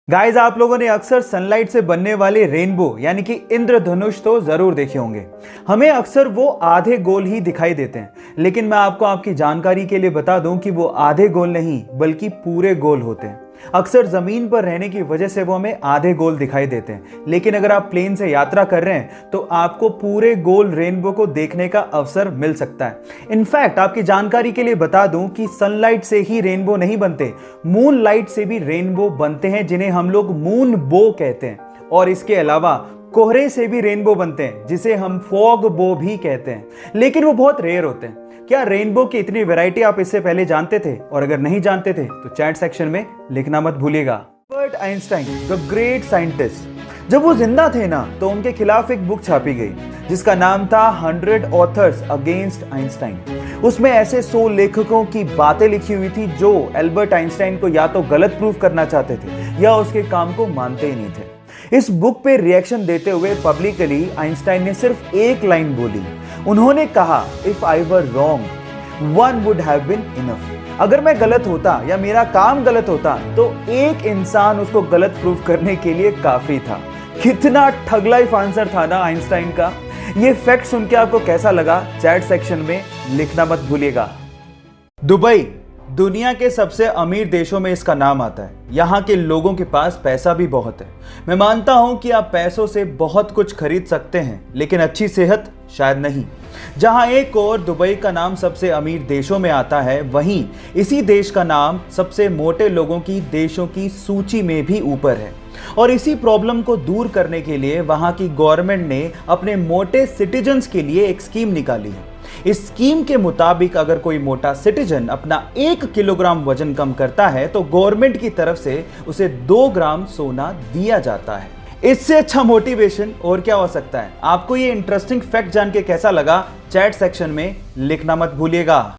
Guys, आप लोगों ने अक्सर सनलाइट से बनने वाले रेनबो यानी कि इंद्रधनुष तो जरूर देखे होंगे। हमें अक्सर वो आधे गोल ही दिखाई देते हैं, लेकिन मैं आपको आपकी जानकारी के लिए बता दूं कि वो आधे गोल नहीं बल्कि पूरे गोल होते हैं। अक्सर जमीन पर रहने की वजह से वो हमें आधे गोल दिखाई देते हैं, लेकिन अगर आप प्लेन से यात्रा कर रहे हैं तो आपको पूरे गोल रेनबो को देखने का अवसर मिल सकता है। इनफैक्ट आपकी जानकारी के लिए बता दूं कि सनलाइट से ही रेनबो नहीं बनते, मून लाइट से भी रेनबो बनते हैं, जिन्हें हम लोग मून बो कहते हैं। और इसके अलावा कोहरे से भी रेनबो बनते हैं, जिसे हम फॉग बो भी कहते हैं, लेकिन वो बहुत रेयर होते हैं। क्या रेनबो की इतनी वैरायटी आप इससे पहले जानते थे? और अगर नहीं जानते थे तो चैट सेक्शन में लिखना मत भूलिएगा। Albert Einstein, the great scientist, जब वो जिंदा थे ना तो उनके खिलाफ एक बुक छापी गई जिसका नाम था 100 ऑथर्स अगेंस्ट आइंस्टाइन। उसमें ऐसे 100 लेखकों की बातें लिखी हुई थी जो एल्बर्ट आइंस्टाइन को या तो गलत प्रूफ करना चाहते थे या उसके काम को मानते ही नहीं थे। इस बुक पे रिएक्शन देते हुए पब्लिकली आइंस्टाइन ने सिर्फ एक लाइन बोली। उन्होंने कहा, if I were wrong one would have been enough. अगर मैं गलत होता या मेरा काम गलत होता तो एक इंसान उसको गलत प्रूफ करने के लिए काफी था। कितना ठग लाइफ आंसर था ना आइंस्टाइन का। ये फैक्ट सुन के आपको कैसा लगा? चैट सेक्शन में लिखना मत भूलिएगा। दुबई दुनिया के सबसे अमीर देशों में इसका नाम आता है। यहाँ के लोगों के पास पैसा भी बहुत है। मैं मानता हूं कि आप पैसों से बहुत कुछ खरीद सकते हैं, लेकिन अच्छी सेहत शायद नहीं। जहां एक और दुबई का नाम सबसे अमीर देशों में आता है, वहीं इसी देश का नाम सबसे मोटे लोगों की देशों की सूची में भी ऊपर है। और इसी प्रॉब्लम को दूर करने के लिए वहां की गवर्नमेंट ने अपने मोटे सिटीजन्स के लिए एक स्कीम निकाली है। इस स्कीम के मुताबिक अगर कोई मोटा सिटीजन अपना 1 किलोग्राम वजन कम करता है तो गवर्नमेंट की तरफ से उसे 2 ग्राम सोना दिया जाता है। इससे अच्छा मोटिवेशन और क्या हो सकता है? आपको ये इंटरेस्टिंग फैक्ट जान के कैसा लगा? चैट सेक्शन में लिखना मत भूलिएगा।